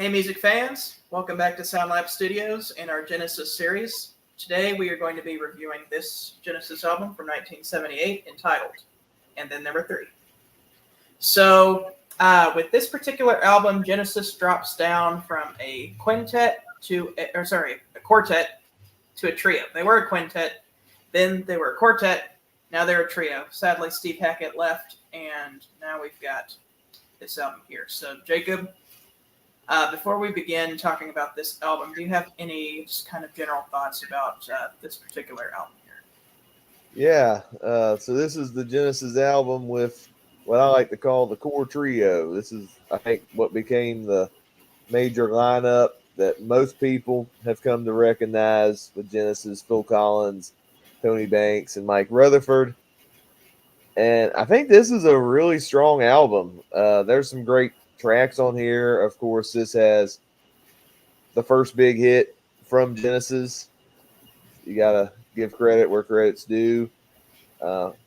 Hey, music fans! Welcome back to Sound Lab Studios in our Genesis series. Today we are going to be reviewing this Genesis album from 1978 entitled And Then There Were Three. So, with this particular album, Genesis drops down from a quartet to a trio. They were a quintet, then they were a quartet, now they're a trio. Sadly, Steve Hackett left, and now we've got this album here. So, Jacob, before we begin talking about this album, do you have any just kind of general thoughts about this particular album here? Yeah, so this is the Genesis album with what I like to call the core trio. This is, I think, what became the major lineup that most people have come to recognize with Genesis: Phil Collins, Tony Banks, and Mike Rutherford. And I think this is a really strong album. There's some great tracks on here. Of course, this has the first big hit from Genesis. You got to give credit where credit's due.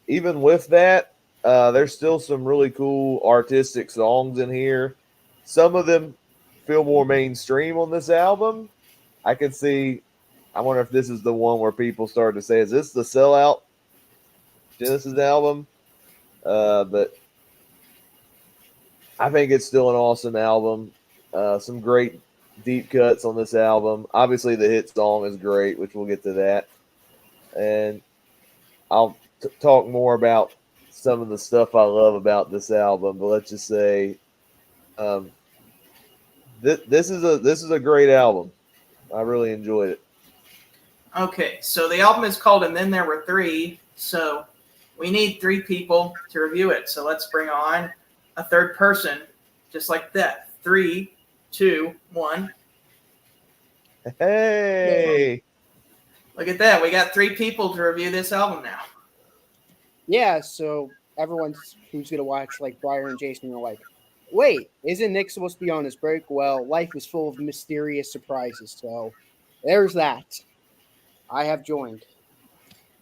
Even with that, there's still some really cool artistic songs in here. Some of them feel more mainstream on this album. I could see, I wonder if this is the one where people started to say, is this the sellout Genesis album? But I think it's still an awesome album. Some great deep cuts on this album. Obviously, the hit song is great, which we'll get to that. And I'll talk more about some of the stuff I love about this album, but let's just say this is a great album. I really enjoyed it. Okay, so the album is called And Then There Were Three, so we need three people to review it. So let's bring on a third person, just like that. 3, 2, 1. Hey! Look at that. We got three people to review this album now. Yeah, so everyone who's going to watch, like Brian and Jason, are like, wait, isn't Nick supposed to be on his break? Well, life is full of mysterious surprises, so there's that. I have joined.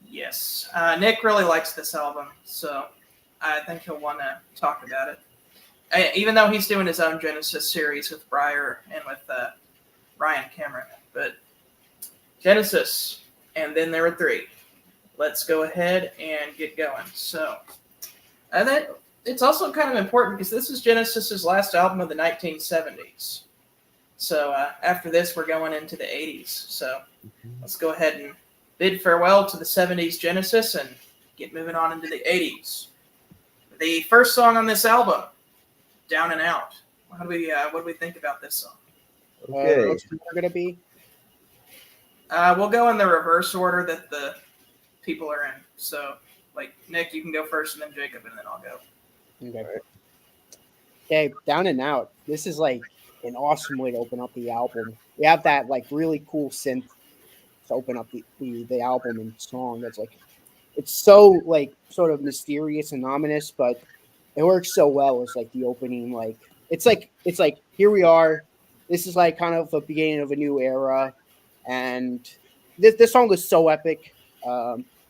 Yes. Nick really likes this album, so I think he'll want to talk about it. Even though he's doing his own Genesis series with Breyer and with Ryan Cameron. But Genesis, And Then There Were Three. Let's go ahead and get going. So, and then it's also kind of important because this is Genesis's last album of the 1970s. So after this, we're going into the 80s. So let's go ahead and bid farewell to the 70s Genesis and get moving on into the 80s. The first song on this album, Down and Out. What do we think about this song? Okay. What's the order going to be? We'll go in the reverse order that the people are in. So, like, Nick, you can go first, and then Jacob, and then I'll go. Okay. Okay, Down and Out. This is like an awesome way to open up the album. We have that like really cool synth to open up the album and song. That's like, it's so like sort of mysterious and ominous, but it works so well as like the opening. Like it's like here we are. This is like kind of a beginning of a new era, and this song is so epic.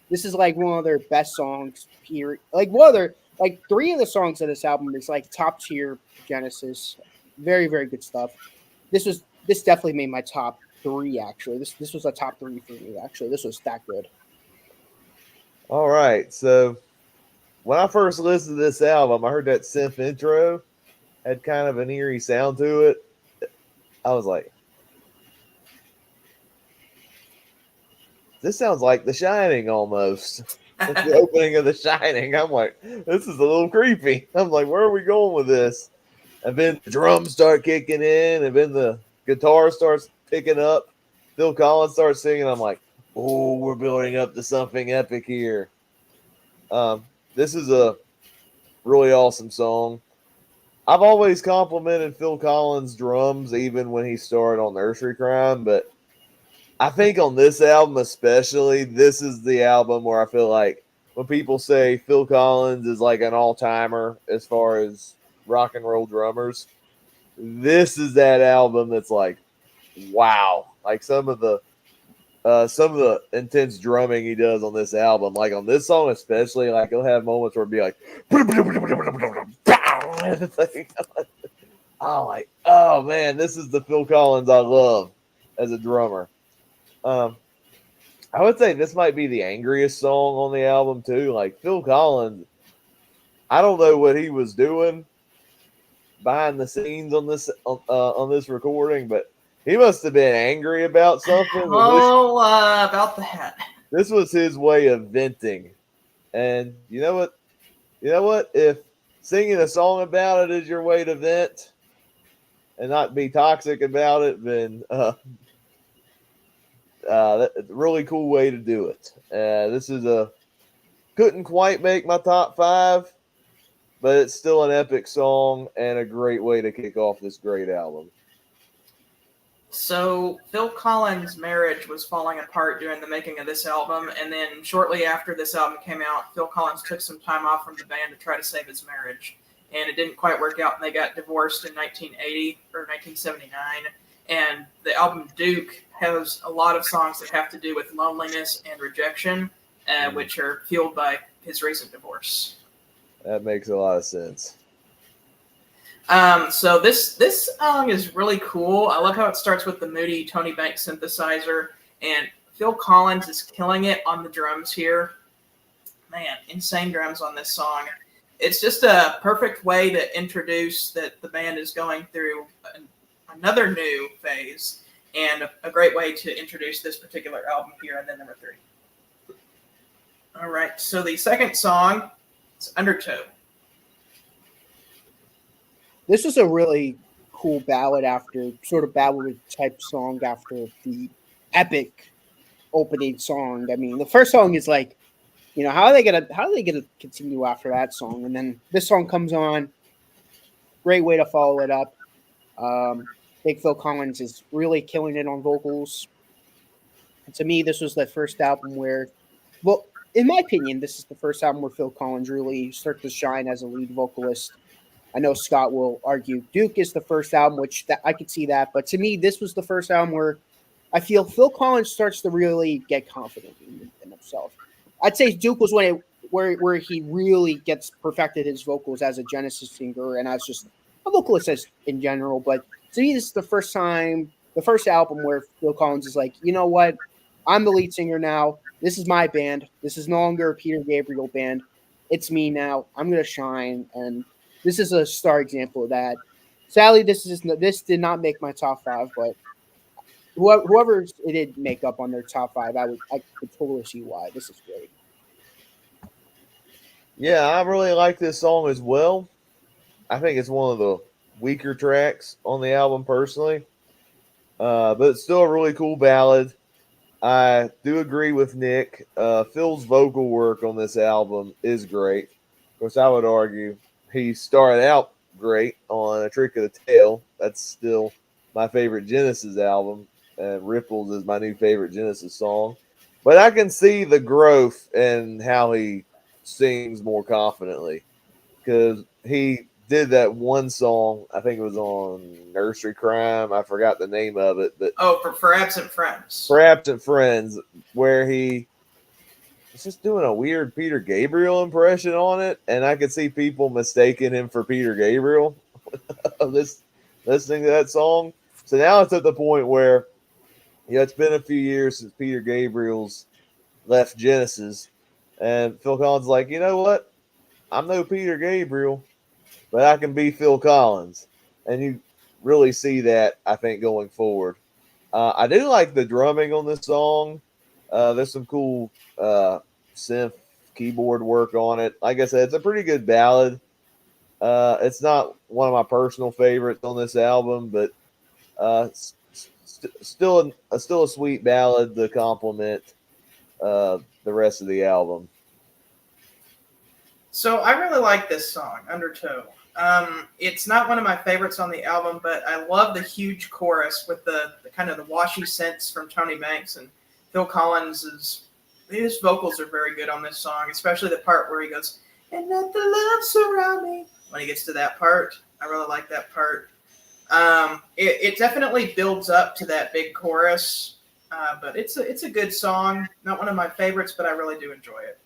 This is like one of their best songs. Here, like one of their like three of the songs of this album is like top tier Genesis. Very very good stuff. This definitely made my top three actually. This was a top three for me actually. This was that good. All right. So when I first listened to this album, I heard that synth intro had kind of an eerie sound to it. I was like, this sounds like The Shining almost. Like the opening of The Shining. I'm like, this is a little creepy. I'm like, where are we going with this? And then the drums start kicking in, and then the guitar starts picking up. Phil Collins starts singing. I'm like, oh, we're building up to something epic here. This is a really awesome song. I've always complimented Phil Collins' drums, even when he started on Nursery Crime, but I think on this album especially, this is the album where I feel like when people say Phil Collins is like an all-timer as far as rock and roll drummers, this is that album that's like, wow. Like some of the intense drumming he does on this album, like on this song especially, like he'll have moments where it'll be like I'm like, oh man, this is the Phil Collins I love as a drummer. I would say this might be the angriest song on the album too. Like Phil Collins, I don't know what he was doing behind the scenes on this recording, but he must have been angry about something. Oh, about that. This was his way of venting. And you know what? You know what? If singing a song about it is your way to vent and not be toxic about it, then that's a really cool way to do it. This is couldn't quite make my top 5, but it's still an epic song and a great way to kick off this great album. So Phil Collins' marriage was falling apart during the making of this album, and then shortly after this album came out, Phil Collins took some time off from the band to try to save his marriage. And it didn't quite work out, and they got divorced in 1980 or 1979. And the album Duke has a lot of songs that have to do with loneliness and rejection, which are fueled by his recent divorce. That makes a lot of sense. So this song is really cool. I love how it starts with the moody Tony Banks synthesizer, and Phil Collins is killing it on the drums here. Man, insane drums on this song. It's just a perfect way to introduce that the band is going through another new phase, and a great way to introduce this particular album here, and then number 3. All right, so the second song is Undertow. This was a really cool ballad type song after the epic opening song. I mean, the first song is like, you know, how are they gonna continue after that song? And then this song comes on. Great way to follow it up. Big Phil Collins is really killing it on vocals. And to me, this was the first album where, well, in my opinion, this is the first album where Phil Collins really started to shine as a lead vocalist. I know Scott will argue Duke is the first album, which I could see that. But to me, this was the first album where I feel Phil Collins starts to really get confident in himself. I'd say Duke was where he really gets perfected his vocals as a Genesis singer and as just a vocalist in general. But to me, this is the first album where Phil Collins is like, you know what? I'm the lead singer now. This is my band. This is no longer a Peter Gabriel band. It's me now. I'm going to shine. And this is a star example of that. Sadly, this did not make my top 5, but whoever it did make up on their top 5, I could totally see why. This is great. Yeah, I really like this song as well. I think it's one of the weaker tracks on the album personally, but it's still a really cool ballad. I do agree with Nick. Phil's vocal work on this album is great. Of course, I would argue he started out great on A Trick of the Tail. That's still my favorite Genesis album, and Ripples is my new favorite Genesis song. But I can see the growth in how he sings more confidently, because he did that one song, I think it was on Nursery Crime. I forgot the name of it, but for Absent Friends. For Absent Friends, where he was just doing a weird Peter Gabriel impression on it, and I could see people mistaking him for Peter Gabriel listening to that song. So now it's at the point where, it's been a few years since Peter Gabriel's left Genesis, and Phil Collins is like, you know what? I'm no Peter Gabriel, but I can be Phil Collins. And you really see that, I think, going forward. I do like the drumming on this song. There's some cool synth keyboard work on it. Like I said, it's a pretty good ballad. It's not one of my personal favorites on this album, but still a sweet ballad to complement the rest of the album. So I really like this song, Undertow. It's not one of my favorites on the album, but I love the huge chorus with the kind of the washy synths from Tony Banks, and Phil Collins his vocals are very good on this song, especially the part where he goes, "And let the love surround me." When he gets to that part, I really like that part. It definitely builds up to that big chorus, but it's a good song. Not one of my favorites, but I really do enjoy it.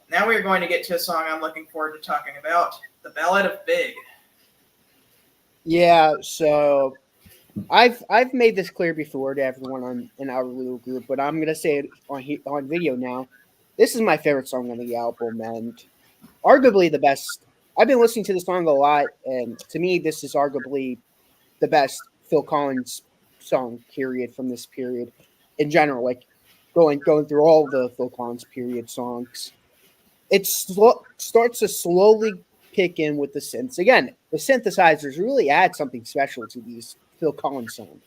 Now we're going to get to a song I'm looking forward to talking about, The Ballad of Big. Yeah, so I've made this clear before to everyone on in our little group, but I'm gonna say it on video now. This is my favorite song on the album, and arguably the best. I've been listening to the song a lot, and to me, this is arguably the best Phil Collins song period from this period in general. Like going through all the Phil Collins period songs, starts to slowly kick in with the synths. Again, the synthesizers really add something special to these Phil Collins songs.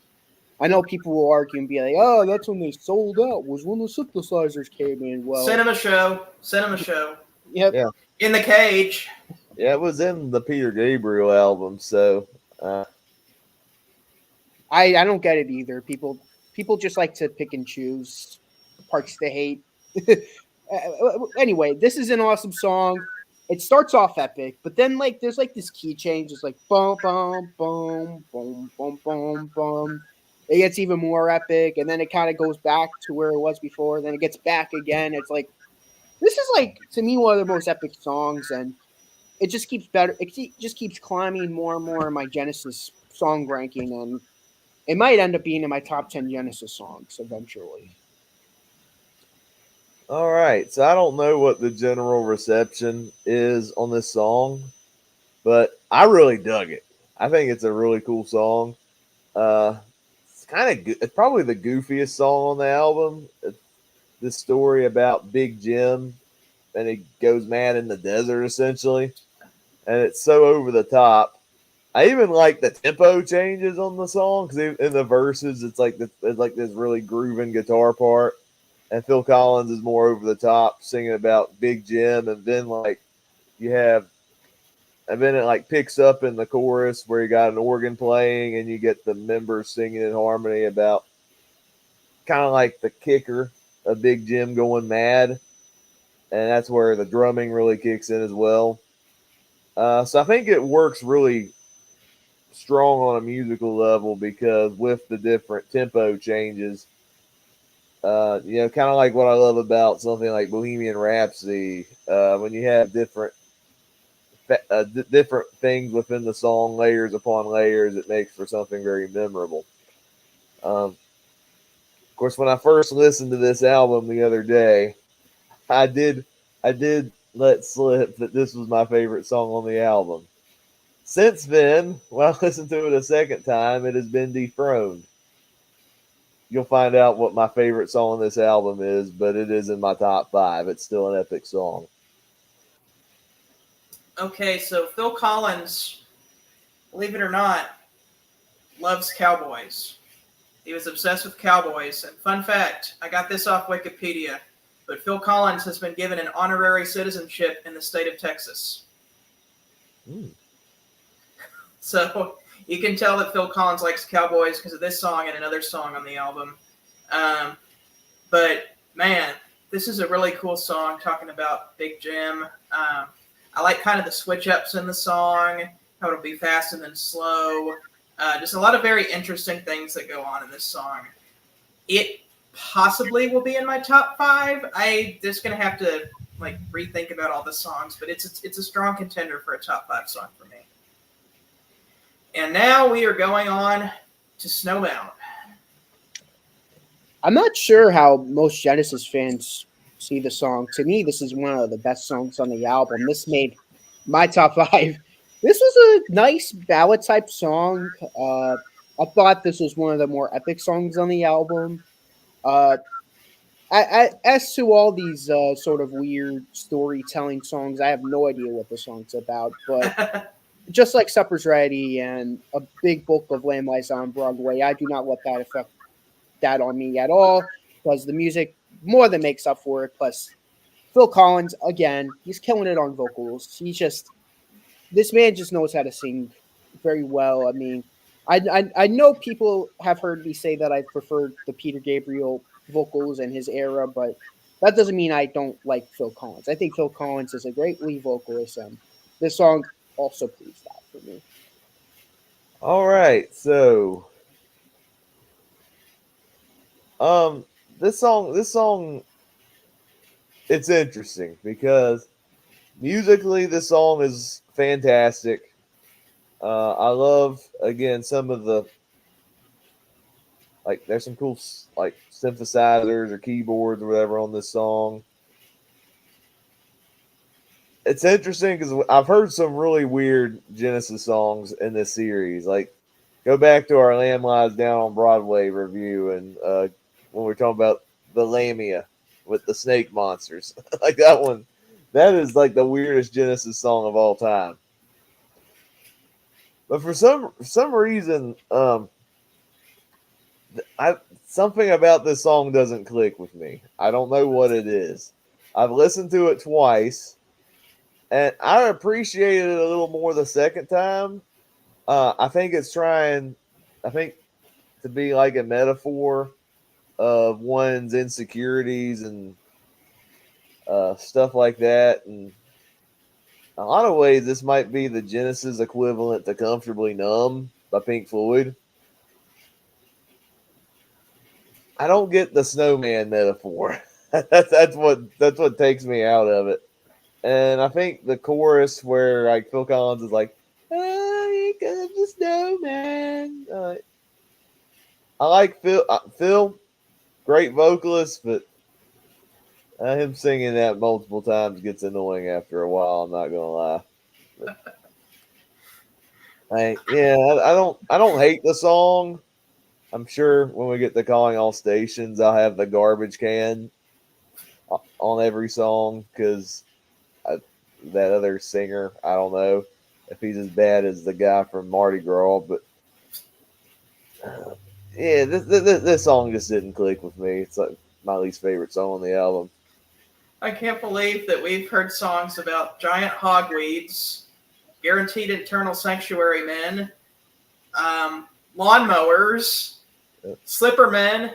I know people will argue and be like, "Oh, that's when they sold out. Was when the synthesizers came in." Well, Cinema show. Cinema show. yep. Yeah. In the cage. Yeah, it was in the Peter Gabriel album, so I don't get it either. People just like to pick and choose parts they hate. Anyway, this is an awesome song. It starts off epic, but then like there's like this key change. It's like boom, boom, boom, boom, boom, boom, boom. It gets even more epic, and then it kind of goes back to where it was before. Then it gets back again. It's like this is like to me one of the most epic songs, and it just keeps better. Just keeps climbing more and more in my Genesis song ranking, and it might end up being in my top 10 Genesis songs eventually. all right. So I don't know what the general reception is on this song, but I really dug it. I think it's a really cool song. It's kind of it's probably the goofiest song on the album. It's this story about Big Jim, and he goes mad in the desert essentially, and it's so over the top. I even like the tempo changes on the song because in the verses it's like this really grooving guitar part, and Phil Collins is more over the top singing about Big Jim, and then like you have, and then it like picks up in the chorus where you got an organ playing, and you get the members singing in harmony about kind of like the kicker of Big Jim going mad, and that's where the drumming really kicks in as well. So I think it works really strong on a musical level because with the different tempo changes, kind of like what I love about something like Bohemian Rhapsody, when you have different things within the song, layers upon layers, it makes for something very memorable. Of course, when I first listened to this album the other day, I did let slip that this was my favorite song on the album. Since then, when I listened to it a second time, it has been dethroned. You'll find out what my favorite song on this album is, but it is in my top 5. It's still an epic song. Okay, so Phil Collins, believe it or not, loves cowboys. He was obsessed with cowboys. And fun fact, I got this off Wikipedia, but Phil Collins has been given an honorary citizenship in the state of Texas. So you can tell that Phil Collins likes cowboys because of this song and another song on the album. But man, this is a really cool song talking about Big Jim. I like kind of the switch ups in the song, how it'll be fast and then slow. Just a lot of very interesting things that go on in this song. It possibly will be in my top 5. I just gonna have to like rethink about all the songs, but it's a strong contender for a top 5 song for me. And now we are going on to Snowbound. I'm not sure how most Genesis fans see the song. To me, this is one of the best songs on the album. This made my top 5. This was a nice ballad type song. I thought this was one of the more epic songs on the album. As to all these sort of weird storytelling songs, I have no idea what the song's about. But just like Supper's Ready and a big bulk of Lamb Lies on Broadway, I do not let that affect that on me at all because the music more than makes up for it. Plus, Phil Collins, again, he's killing it on vocals. This man just knows how to sing very well. I mean, I know people have heard me say that I preferred the Peter Gabriel vocals and his era, but that doesn't mean I don't like Phil Collins. I think Phil Collins is a great lead vocalist, and this song also proves that for me. All right, so this song, it's interesting because musically this song is fantastic. I love again some of the like. There's some cool like synthesizers or keyboards or whatever on this song. It's interesting because I've heard some really weird Genesis songs in this series. Like, go back to our Lamb Lies Down on Broadway review, and when we're talking about the Lamia with the snake monsters, like that one, that is like the weirdest Genesis song of all time. But for some reason, I something about this song doesn't click with me. I don't know what it is. I've listened to it twice, and I appreciated it a little more the second time. I think it's trying, I think, to be like a metaphor of one's insecurities and stuff like that. And in a lot of ways, this might be the Genesis equivalent to "Comfortably Numb" by Pink Floyd. I don't get the snowman metaphor. that's what takes me out of it. And I think the chorus where like Phil Collins is like, "Oh, here comes the snowman." I like Phil. Phil, great vocalist, but him singing that multiple times gets annoying after a while. I'm not gonna lie. I don't hate the song. I'm sure when we get to Calling All Stations, I'll have the garbage can on every song because that other singer, I don't know if he's as bad as the guy from Mardi Gras, but yeah, this song just didn't click with me. It's like my least favorite song on the album. I can't believe that we've heard songs about giant hogweeds, guaranteed eternal sanctuary men, lawnmowers, slippermen,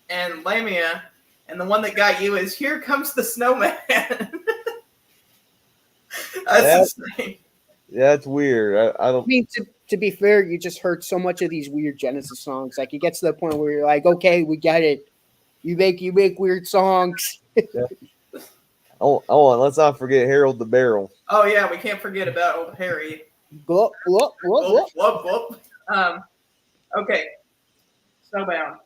and Lamia, and the one that got you is "Here Comes the Snowman." That's insane. Yeah, it's weird. I don't. I mean, to be fair, you just heard so much of these weird Genesis songs. Like, it gets to the point where you're like, okay, we get it. You make weird songs. Yeah. Oh, let's not forget Harold the Barrel. Oh yeah, we can't forget about old Harry. Glop, glop, glop, glop. Okay, Snowbound.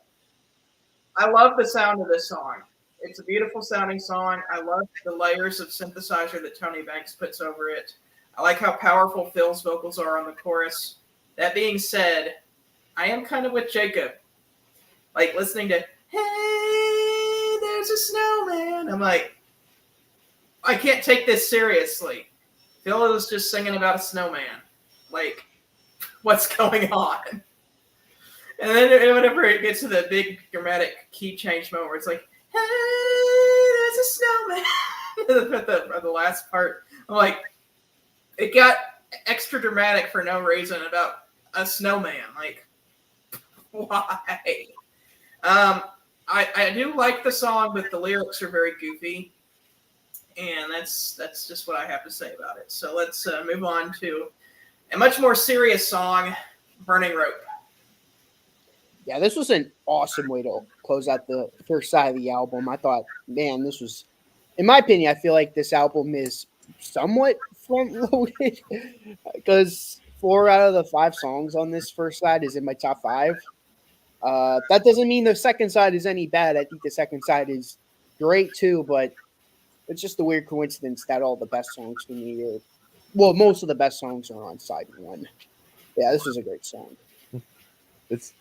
I love the sound of this song. It's a beautiful sounding song. I love the layers of synthesizer that Tony Banks puts over it. I like how powerful Phil's vocals are on the chorus. That being said, I am kind of with Jacob. Like listening to "Hey, there's a snowman." I'm like, I can't take this seriously. Phil is just singing about a snowman. Like, what's going on? And then whenever it gets to the big dramatic key change moment where it's like, "Hey, there's a snowman." at the last part, I'm like, it got extra dramatic for no reason about a snowman. Like, why? I do like the song, but the lyrics are very goofy. And that's just what I have to say about it. So let's move on to a much more serious song, "Burning Rope." Yeah, this was an awesome way to close out the first side of the album. I thought, man, this was, in my opinion, I feel like this album is somewhat front-loaded because 4 out of the 5 songs on this first side is in my top 5. That doesn't mean the second side is any bad. I think the second side is great too, but it's just a weird coincidence that all the best songs for me are, well, most of the best songs are on side 1. Yeah, this was a great song.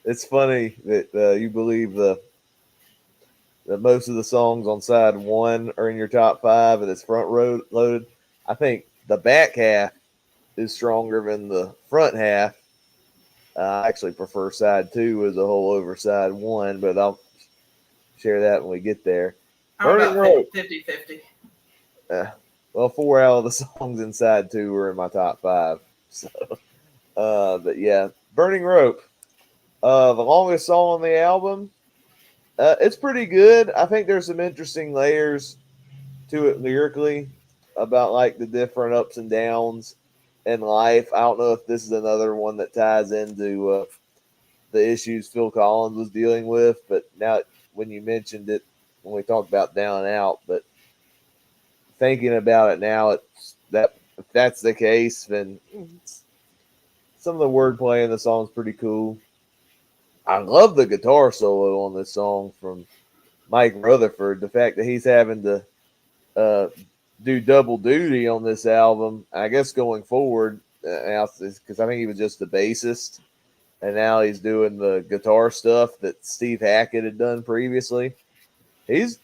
It's funny that you believe that most of the songs on side 1 are in your top 5 and it's front loaded. I think the back half is stronger than the front half. I actually prefer side 2 as a whole over side 1, but I'll share that when we get there. How about 50-50? Well, 4 out of the songs in side 2 are in my top 5. So, but yeah, "Burning Rope." The longest song on the album. It's pretty good. I think there's some interesting layers to it lyrically about like the different ups and downs in life. I don't know if this is another one that ties into the issues Phil Collins was dealing with, but now when you mentioned it, when we talked about Down and Out, but thinking about it now, it's that if that's the case, then it's some of the wordplay in the song is pretty cool. I love the guitar solo on this song from Mike Rutherford. The fact that he's having to do double duty on this album, I guess going forward, because I think he was just the bassist, and now he's doing the guitar stuff that Steve Hackett had done previously. He's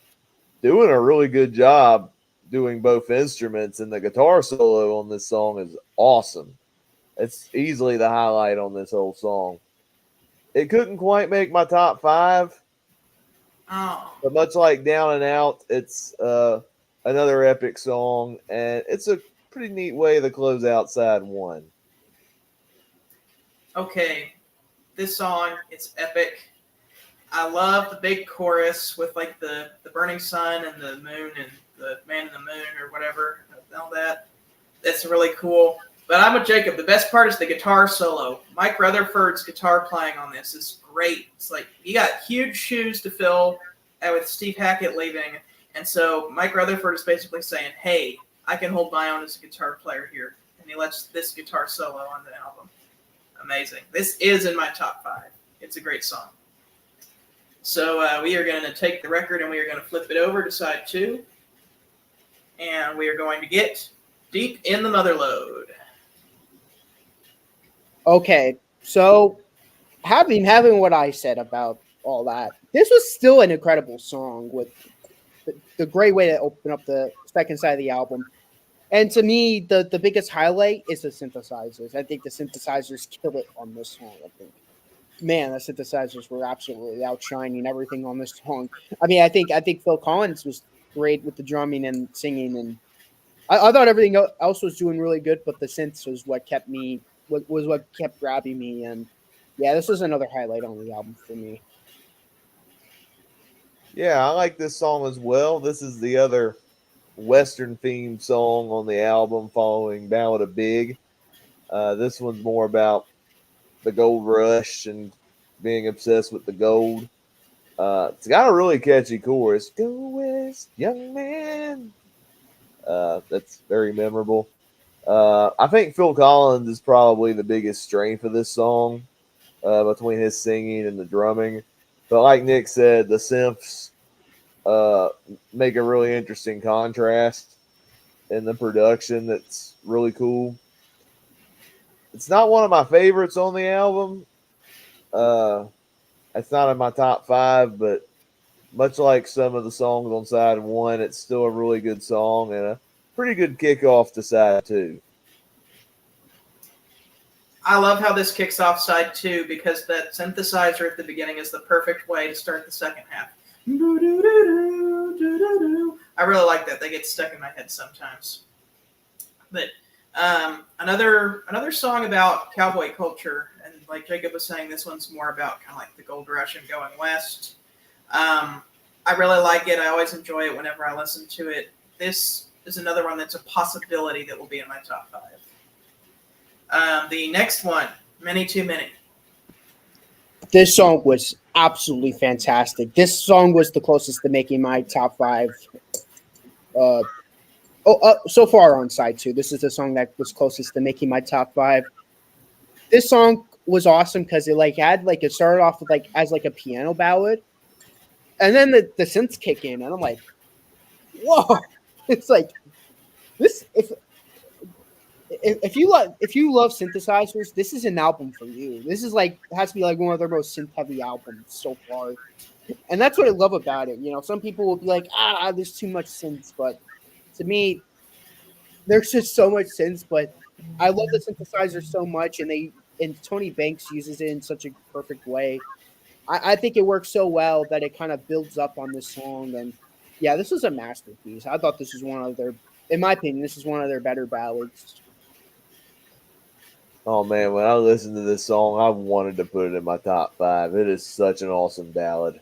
doing a really good job doing both instruments, and the guitar solo on this song is awesome. It's easily the highlight on this whole song. It couldn't quite make my top 5, Oh, but much like Down and Out, it's another epic song, and it's a pretty neat way to close out side 1. okay. This song, it's epic. I love the big chorus with like the burning sun and the moon and the man in the moon or whatever. All that. That's really cool. But I'm with Jacob. The best part is the guitar solo. Mike Rutherford's guitar playing on this is great. It's like you got huge shoes to fill with Steve Hackett leaving. And so Mike Rutherford is basically saying, hey, I can hold my own as a guitar player here. And he lets this guitar solo on the album. Amazing. This is in my top 5. It's a great song. So we are going to take the record and we are going to flip it over to side 2. And we are going to get Deep in the Motherlode. Okay, so having what I said about all that, this was still an incredible song with the great way to open up the second side of the album. And to me, the biggest highlight is the synthesizers. I think the synthesizers kill it on this song. I think, man, the synthesizers were absolutely outshining everything on this song. I mean, I think Phil Collins was great with the drumming and singing, and I thought everything else was doing really good, but the synths was what kept me. Was what kept grabbing me, and yeah, this was another highlight on the album for me. Yeah, I like this song as well. This is the other Western themed song on the album following Ballad of Big. This one's more about the gold rush and being obsessed with the gold. It's got a really catchy chorus. Go West, young man. That's very memorable. I think Phil Collins is probably the biggest strength of this song between his singing and the drumming. But like Nick said, the synths make a really interesting contrast in the production that's really cool. It's not one of my favorites on the album. It's not in my top 5, but much like some of the songs on side 1, it's still a really good song and a pretty good kickoff to side 2. I love how this kicks off side 2 because that synthesizer at the beginning is the perfect way to start the second half. I really like that. They get stuck in my head sometimes. But another song about cowboy culture, and like Jacob was saying, this one's more about kind of like the gold rush and going west. I really like it. I always enjoy it whenever I listen to it. This is another one that's a possibility that will be in my top 5. The next one, Many Too Many. This song was absolutely fantastic. This song was the closest to making my top 5. So far on side 2, this is the song that was closest to making my top 5. This song was awesome because it started off with as a piano ballad, and then the synths kick in, and I'm like, whoa! It's like this. If you love synthesizers, this is an album for you. This is has to be one of their most synth heavy albums so far, and that's what I love about it. Some people will be like, there's too much synths, but to me, there's just so much synths. But I love the synthesizer so much, and Tony Banks uses it in such a perfect way. I think it works so well that it kind of builds up on this song. And yeah, this is a masterpiece. I thought this was in my opinion, this is one of their better ballads. Oh man, when I listened to this song, I wanted to put it in my top 5. It is such an awesome ballad.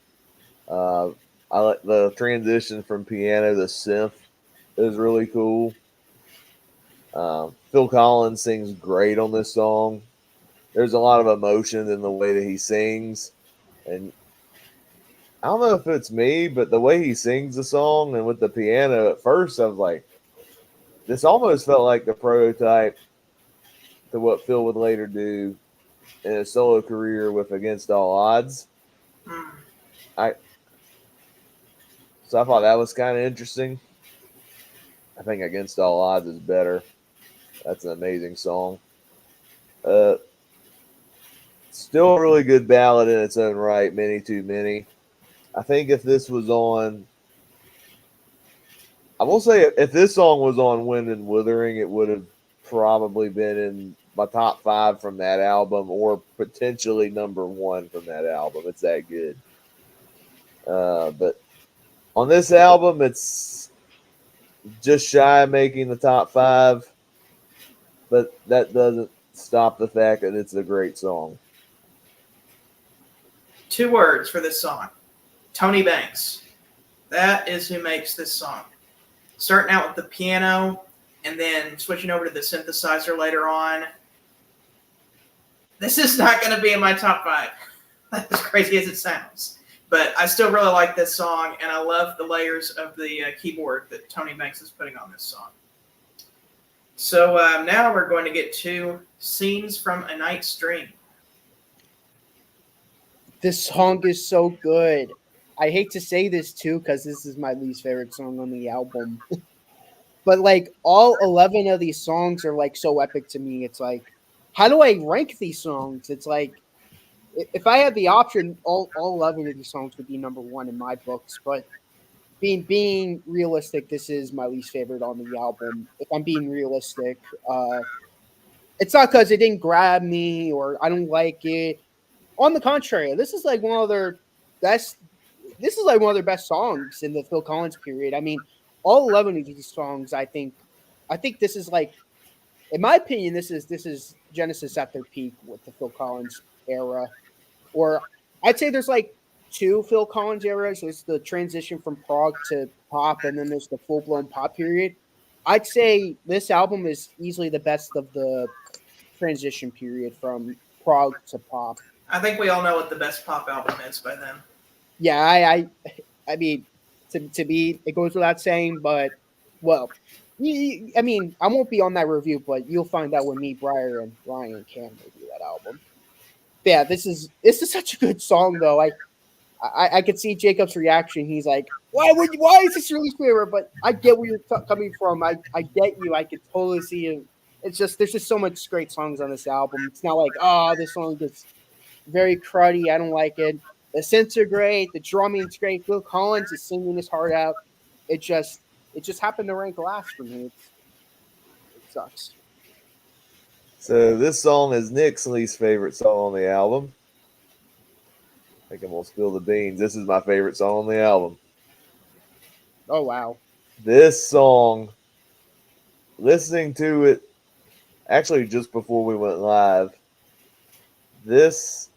I like the transition from piano to synth is really cool. Phil Collins sings great on this song. There's a lot of emotion in the way that he sings, and I don't know if it's me, but the way he sings the song and with the piano, at first I was like, this almost felt like the prototype to what Phil would later do in his solo career with Against All Odds. Hmm. So I thought that was kind of interesting. I think Against All Odds is better. That's an amazing song. Still a really good ballad in its own right, Many Too Many. I think if this was on, I will say if this song was on Wind and Withering, it would have probably been in my top 5 from that album, or potentially number 1 from that album. It's that good. But on this album, it's just shy of making the top 5, but that doesn't stop the fact that it's a great song. 2 words for this song. Tony Banks. That is who makes this song. Starting out with the piano and then switching over to the synthesizer later on. This is not going to be in my top 5. As crazy as it sounds. But I still really like this song, and I love the layers of the keyboard that Tony Banks is putting on this song. So now we're going to get to Scenes from a Night's Dream. This song is so good. I hate to say this too, because this is my least favorite song on the album. But like all 11 of these songs are like so epic to me. It's like, how do I rank these songs? It's like, if I had the option, all 11 of these songs would be number 1 in my books. But being realistic, this is my least favorite on the album. If I'm being realistic, it's not because it didn't grab me or I don't like it. On the contrary, this is like one of their best. This is like one of their best songs in the Phil Collins period. I mean, all 11 of these songs, I think this is like, in my opinion, this is Genesis at their peak with the Phil Collins era. Or I'd say there's like 2 Phil Collins eras. There's the transition from prog to pop, and then there's the full blown pop period. I'd say this album is easily the best of the transition period from prog to pop. I think we all know what the best pop album is by then. Yeah, I mean, to be, it goes without saying, but well, I mean, I won't be on that review, but you'll find out when me, Briar, and Ryan can review that album. Yeah, this is such a good song though. I could see Jacob's reaction. He's like, why is this your least favorite? But I get where you're coming from. I get you. I could totally see you. It's just, there's just so much great songs on this album. It's not like, oh, this song is very cruddy. I don't like it. The synths are great. The drumming's great. Phil Collins is singing his heart out. It just happened to rank last for me. It sucks. So this song is Nick's least favorite song on the album. I think I'm gonna spill the beans. This is my favorite song on the album. Oh wow. This song, listening to it actually just before we went live, this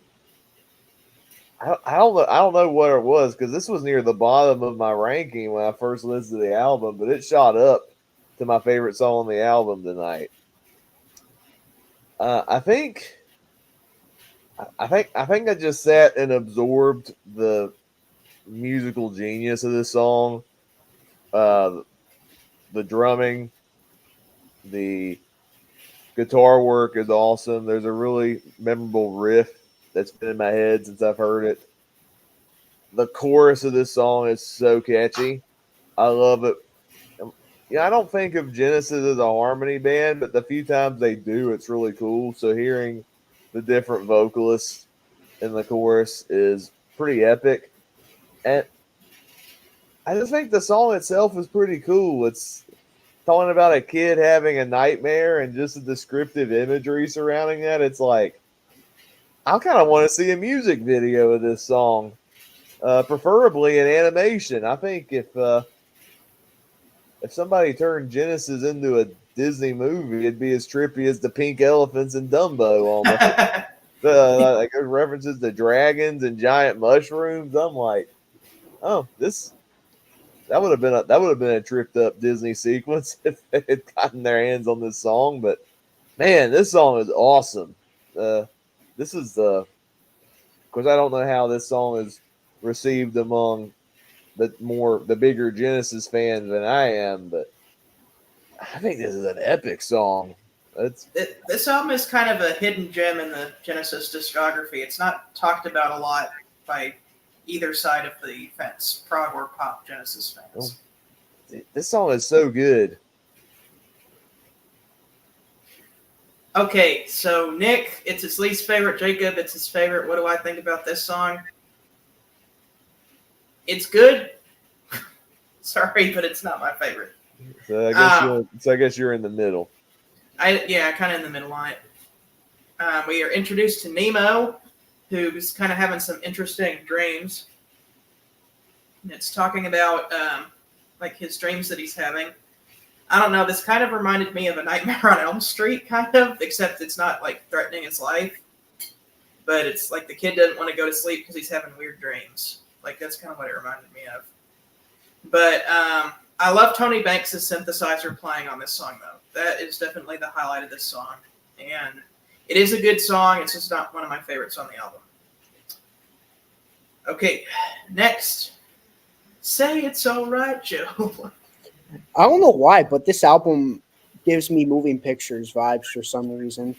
I don't know what it was, because this was near the bottom of my ranking when I first listened to the album, but it shot up to my favorite song on the album tonight. I think I just sat and absorbed the musical genius of this song, the drumming, the guitar work is awesome. There's a really memorable riff that's been in my head since I've heard it. The chorus of this song is so catchy. I love it. I don't think of Genesis as a harmony band, but the few times they do, it's really cool. So hearing the different vocalists in the chorus is pretty epic. And I just think the song itself is pretty cool. It's talking about a kid having a nightmare and just the descriptive imagery surrounding that. It's like, I kind of want to see a music video of this song, preferably in animation. I think if somebody turned Genesis into a Disney movie, it'd be as trippy as the pink elephants in Dumbo almost. Like references to dragons and giant mushrooms. I'm like, oh, that would have been a tripped up Disney sequence if they had gotten their hands on this song. But man, this song is awesome. This is of course, I don't know how this song is received among the bigger Genesis fans than I am, but I think this is an epic song. This album is kind of a hidden gem in the Genesis discography. It's not talked about a lot by either side of the fence, prog or pop Genesis fans. This song is so good. Okay, so Nick, it's his least favorite. Jacob, it's his favorite. What do I think about this song? It's good. Sorry, but it's not my favorite. So I guess you're in the middle. Kind of in the middle on it. We are introduced to Nemo, who's kind of having some interesting dreams. And it's talking about like his dreams that he's having. I don't know. This kind of reminded me of A Nightmare on Elm Street, kind of, except it's not like threatening his life. But it's like the kid doesn't want to go to sleep because he's having weird dreams. Like that's kind of what it reminded me of. But I love Tony Banks' synthesizer playing on this song, though. That is definitely the highlight of this song. And it is a good song. It's just not one of my favorites on the album. Okay, next. Say It's All Right, Joe. I don't know why, but this album gives me Moving Pictures vibes for some reason.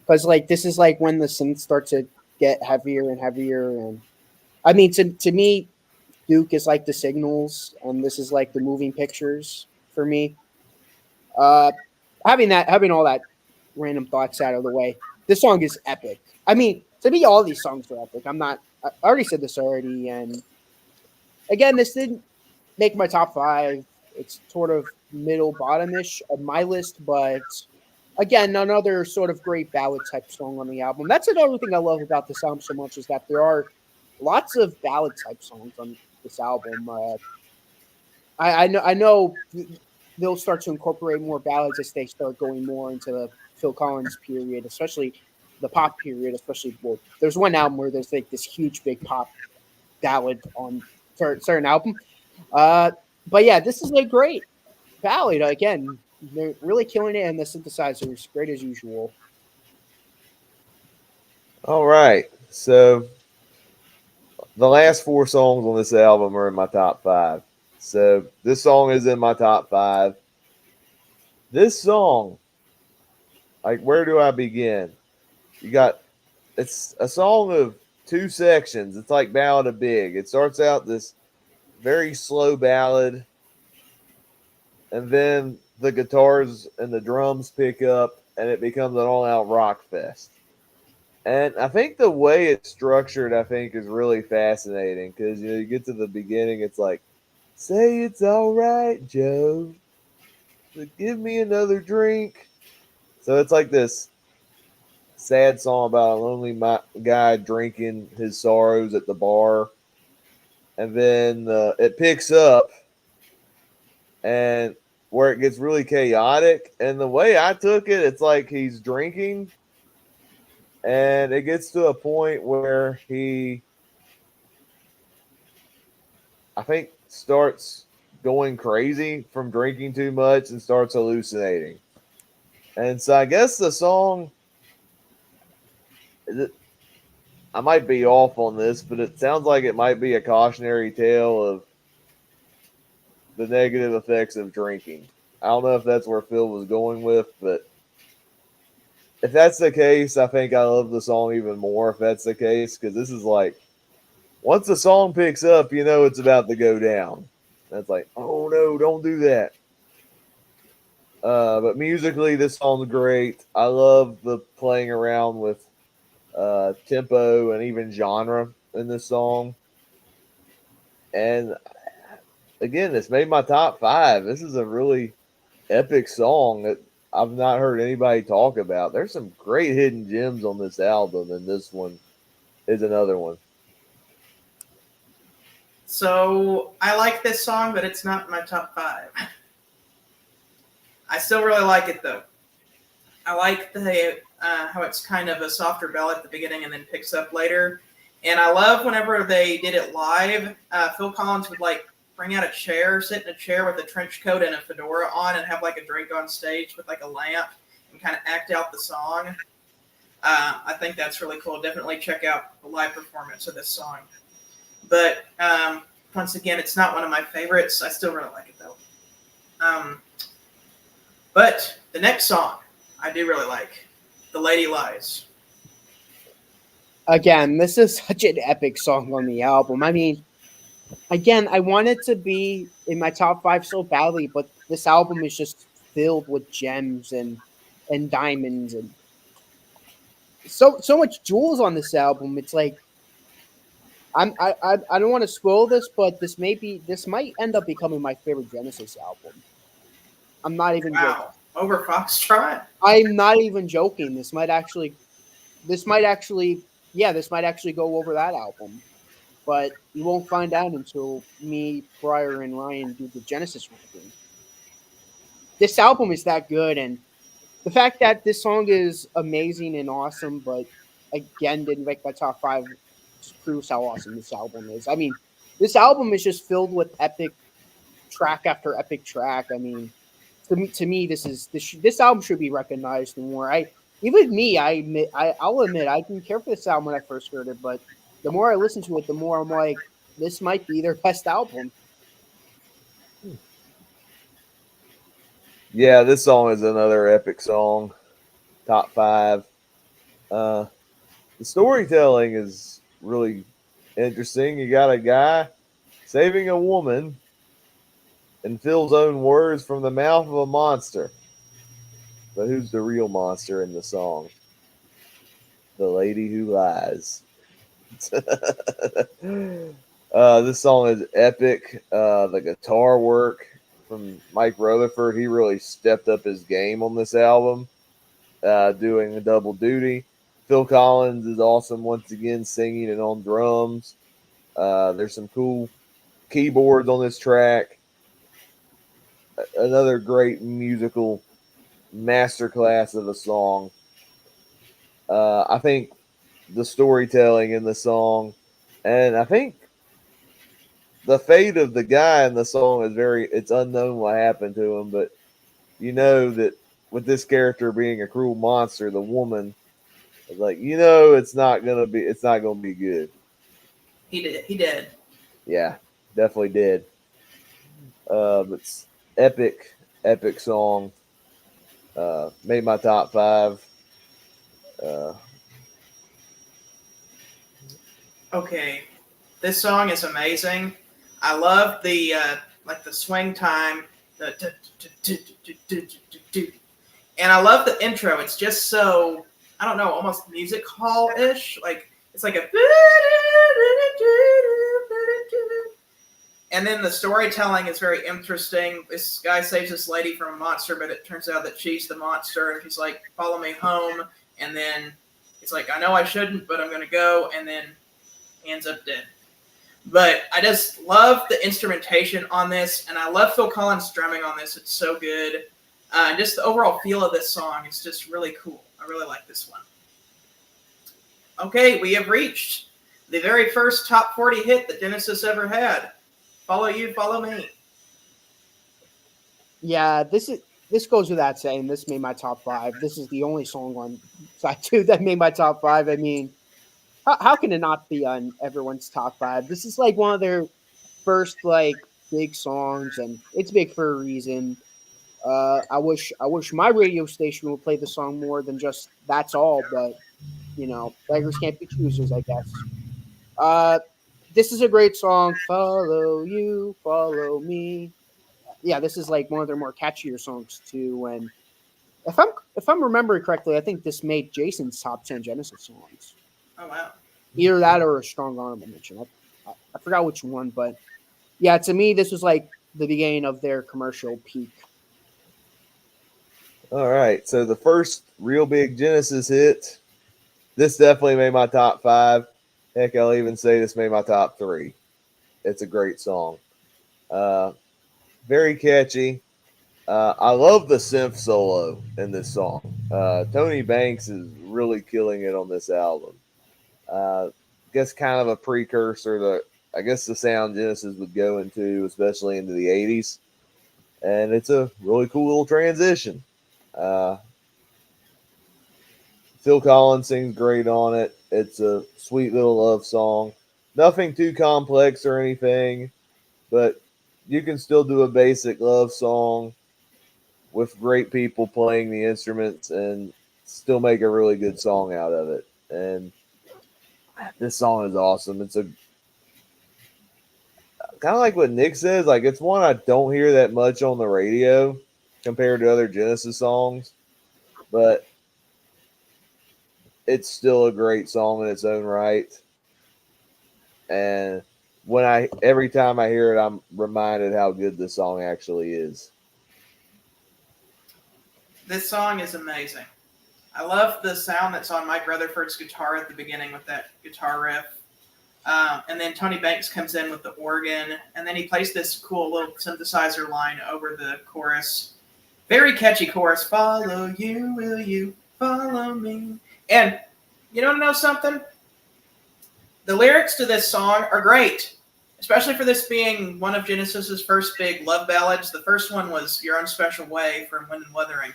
Because like this is like when the synths start to get heavier and heavier, and I mean to me, Duke is like the Signals, and this is like the Moving Pictures for me. Having all that random thoughts out of the way, this song is epic. I mean, to me, all these songs are epic. I already said this already, and again, this didn't make my top 5. It's sort of middle bottom-ish of my list, but again, another sort of great ballad type song on the album. That's another thing I love about this album so much, is that there are lots of ballad type songs on this album. I know they'll start to incorporate more ballads as they start going more into the Phil Collins period, especially the pop period. Well, there's one album where there's like this huge big pop ballad on certain album. But yeah, this is a great ballad. Again, they're really killing it, and the synthesizer is great as usual. All right. So the last 4 songs on this album are in my top 5. So this song is in my top 5. This song, like, where do I begin? It's a song of 2 sections. It's like Ballad of Big. It starts out this very slow ballad, and then the guitars and the drums pick up, and it becomes an all-out rock fest. And I think the way it's structured, is really fascinating, because you get to the beginning, it's like, say it's all right, Joe. So give me another drink. So it's like this sad song about a lonely guy drinking his sorrows at the bar. And then it picks up, and where it gets really chaotic. And the way I took it, it's like he's drinking, and it gets to a point where he, I think, starts going crazy from drinking too much and starts hallucinating. And so I guess the song, I might be off on this, but it sounds like it might be a cautionary tale of the negative effects of drinking. I don't know if that's where Phil was going with, but if that's the case, I think I love the song even more if that's the case, because this is like, once the song picks up, you know it's about to go down. That's like, oh no, don't do that. But musically, this song's great. I love the playing around with tempo and even genre in this song. And again, it's made my top 5. This is a really epic song that I've not heard anybody talk about. There's some great hidden gems on this album, and this one is another one. So I like this song, but it's not my top 5. I still really like it, though. I like the how it's kind of a softer ballad at the beginning and then picks up later. And I love whenever they did it live, Phil Collins would like bring out a chair, sit in a chair with a trench coat and a fedora on, and have like a drink on stage with like a lamp and kind of act out the song. I think that's really cool. Definitely check out the live performance of this song. But once again, it's not one of my favorites. I still really like it, though. But the next song, I do really like. The Lady Lies. Again, this is such an epic song on the album. I mean, again, I want it to be in my top 5 so badly, but this album is just filled with gems and diamonds and so much jewels on this album. It's like I don't want to spoil this, but this might end up becoming my favorite Genesis album. I'm not even joking. Wow. Over Foxtrot? I'm not even joking. This might actually go over that album. But you won't find out until me, Briar, and Ryan do the Genesis ranking. This album is that good, and the fact that this song is amazing and awesome, but again didn't make my top 5, just proves how awesome this album is. I mean, this album is just filled with epic track after epic track. I mean, to me, this album should be recognized more. I'll admit I didn't care for this album when I first heard it, but the more I listen to it, the more I'm like, this might be their best album. Yeah, this song is another epic song. Top 5. The storytelling is really interesting. You got a guy saving a woman in Phil's own words from the mouth of a monster. But who's the real monster in the song? The lady who lies. This song is epic. The guitar work from Mike Rutherford, he really stepped up his game on this album, doing a double duty. Phil Collins is awesome once again, singing and on drums. There's some cool keyboards on this track. Another great musical masterclass of a song. I think the storytelling in the song, and I think the fate of the guy in the song is it's unknown what happened to him, but you know that with this character being a cruel monster, the woman is like, it's not gonna be good. He did. Yeah, definitely did. But it's epic song. Made my top 5. Okay, this song is amazing. I love the the swing time, and I love the intro. It's just so, I don't know, almost music hall ish. Like it's like a, and then the storytelling is very interesting. This guy saves this lady from a monster, but it turns out that she's the monster, and he's like, "Follow me home," and then it's like, "I know I shouldn't, but I'm gonna go," and then he ends up dead. But I just love the instrumentation on this, and I love Phil Collins' drumming on this. It's so good. Just the overall feel of this song is just really cool. I really like this one. Okay, we have reached the very first top 40 hit that Genesis ever had. Follow You, Follow Me. Yeah, this goes without saying. This made my top 5. This is the only song on side 2 that made my top 5. I mean, how can it not be on everyone's top 5? This is like one of their first big songs, and it's big for a reason. I wish my radio station would play the song more than just That's All, but beggars can't be choosers, I guess. This is a great song. Follow You, Follow Me. Yeah, this is like one of their more catchier songs too. And if I'm remembering correctly, I think this made Jason's top 10 Genesis songs. Oh, wow. Either that or a strong honorable mention. I forgot which one, but yeah, to me, this was like the beginning of their commercial peak. All right, so the first real big Genesis hit, this definitely made my top 5. Heck, I'll even say this made my top 3. It's a great song. Very catchy. I love the synth solo in this song. Tony Banks is really killing it on this album. Guess kind of a precursor to, I guess, the sound Genesis would go into, especially into the 80s. And it's a really cool little transition. Phil Collins sings great on it. It's a sweet little love song. Nothing too complex or anything, but you can still do a basic love song with great people playing the instruments and still make a really good song out of it. And this song is awesome. It's a kind of like what Nick says, like it's one I don't hear that much on the radio compared to other Genesis songs, but it's still a great song in its own right. And every time I hear it, I'm reminded how good this song actually is. This song is amazing. I love the sound that's on Mike Rutherford's guitar at the beginning with that guitar riff. And then Tony Banks comes in with the organ, and then he plays this cool little synthesizer line over the chorus. Very catchy chorus. Follow you, will you follow me? And you don't know something? The lyrics to this song are great, especially for this being one of Genesis's first big love ballads. The first one was Your Own Special Way from Wind and Wuthering.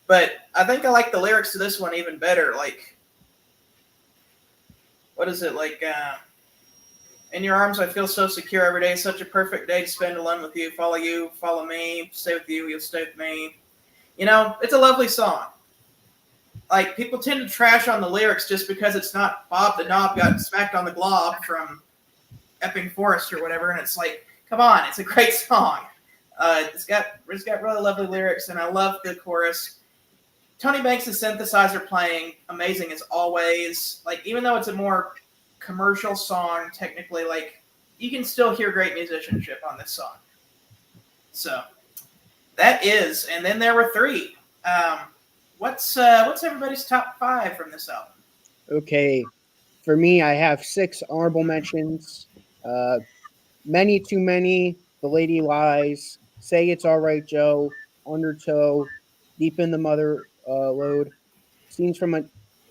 But I think I like the lyrics to this one even better. Like, what is it? Like, in your arms I feel so secure every day. Such a perfect day to spend alone with you. Follow me, stay with you, you'll stay with me. You know, it's a lovely song. Like, people tend to trash on the lyrics just because it's not Bob the Knob got smacked on the glob from Epping Forest or whatever, and it's like, come on, it's a great song. It's got really lovely lyrics, and I love the chorus. Tony Banks' synthesizer playing, amazing as always. Like, even though it's a more commercial song, technically, like, you can still hear great musicianship on this song. So, that is, and then there were three. What's everybody's top five from this album? Okay, for me, I have 6 honorable mentions. Many Too Many, The Lady Lies, Say It's Alright Joe, Undertow, Deep in the Mother Load, Scenes from a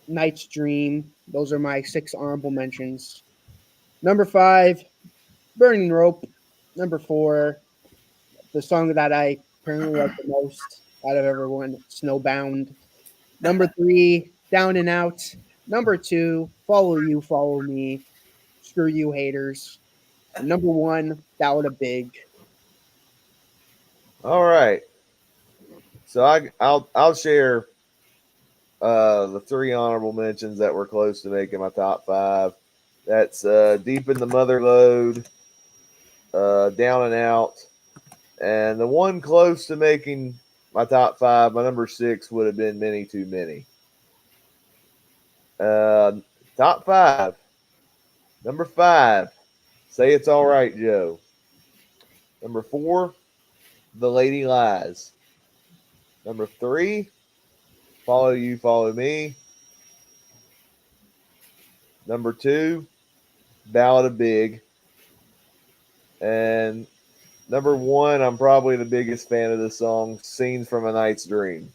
Night's Dream. Those are my 6 honorable mentions. Number 5, Burning Rope. Number 4, the song that I apparently like the most out of everyone, Snowbound. Number 3, Down and Out. Number 2, Follow You, Follow Me. Screw You Haters. And number 1, Ballad of Big. All right. So I'll share the 3 honorable mentions that were close to making my top 5. That's Deep in the Mother Load, Down and Out, and the one close to making my top 5, my number 6 would have been Many Too Many. Top 5. Number 5, Say It's Alright Joe. Number 4, The Lady Lies. Number 3, Follow You, Follow Me. Number 2, Ballad of Big. And number 1, I'm probably the biggest fan of this song, Scenes from a Night's Dream.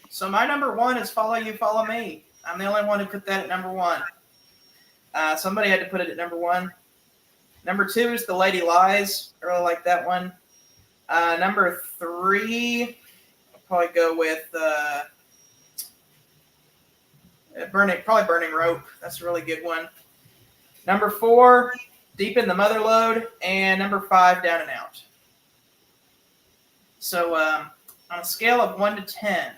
So my number 1 is Follow You, Follow Me. I'm the only one who put that at number 1. Somebody had to put it at number 1. Number 2 is The Lady Lies. I really like that one. Number 3, I'll probably go with Burning Rope. That's a really good one. Number 4, Deep in the Mother Load. And number 5, Down and Out. So on a scale of 1 to 10,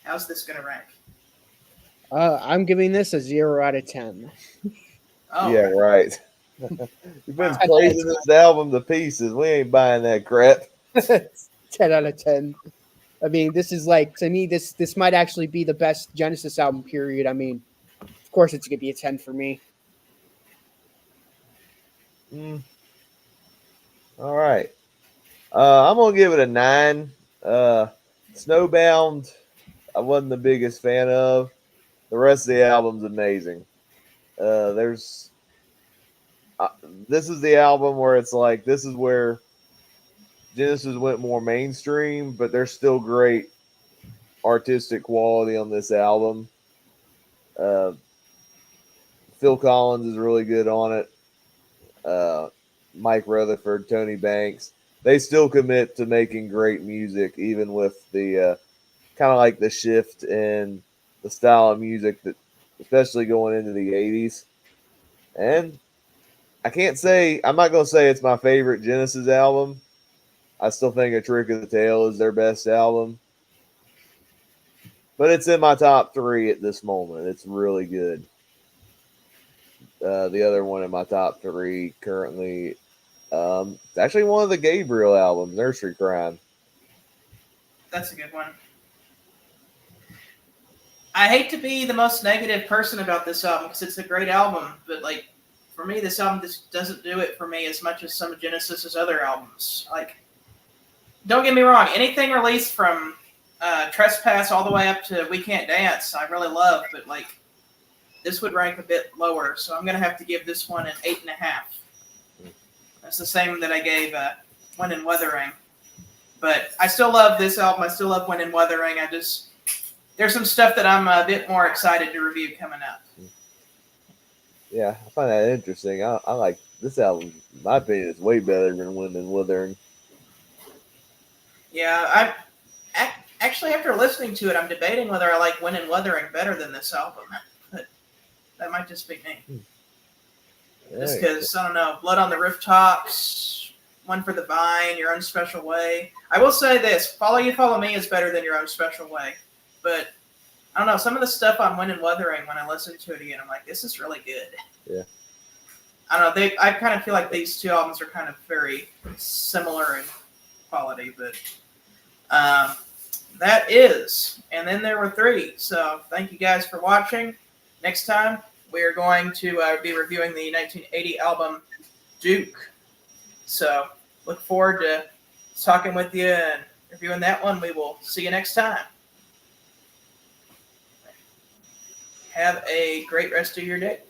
how's this going to rank? I'm giving this a 0 out of 10. Oh, Yeah, right. You've been praising this album to pieces. We ain't buying that crap. 10 out of 10. I mean, this is like, to me, this might actually be the best Genesis album, period. I mean, of course it's going to be a 10 for me. All right. I'm going to give it a 9. Snowbound, I wasn't the biggest fan of. The rest of the album's amazing. This is the album where it's like, this is where Genesis went more mainstream, but there's still great artistic quality on this album. Phil Collins is really good on it. Mike Rutherford, Tony Banks, they still commit to making great music, even with the kind of like the shift in the style of music that, especially going into the 80s. And I can't say, I'm not going to say it's my favorite Genesis album. I still think A Trick of the Tail is their best album. But it's in my top 3 at this moment. It's really good. The other one in my top 3 currently, it's actually one of the Gabriel albums, Nursery Crime. That's a good one. I hate to be the most negative person about this album because it's a great album, but like for me, this album just doesn't do it for me as much as some of Genesis's other albums. Like, don't get me wrong, anything released from Trespass all the way up to We Can't Dance, I really love, but like this would rank a bit lower, so I'm gonna have to give this one an 8.5. That's the same that I gave When in Wuthering. But I still love this album. I still love When in Wuthering. There's some stuff that I'm a bit more excited to review coming up. Yeah, I find that interesting. I like this album. In my opinion, it's way better than When in Wuthering. Yeah, actually, after listening to it, I'm debating whether I like When in Wuthering better than this album. But that might just be me. Just because, I don't know, Blood on the Rooftops, One for the Vine, Your Own Special Way. I will say this, Follow You, Follow Me is better than Your Own Special Way. But, I don't know, some of the stuff on When in Wuthering, when I listen to it again, I'm like, this is really good. Yeah. I don't know, I kind of feel like these two albums are kind of very similar in quality, but that is. And then there were 3. So, thank you guys for watching. Next time, we are going to be reviewing the 1980 album Duke. So look forward to talking with you and reviewing that one. We will see you next time. Have a great rest of your day.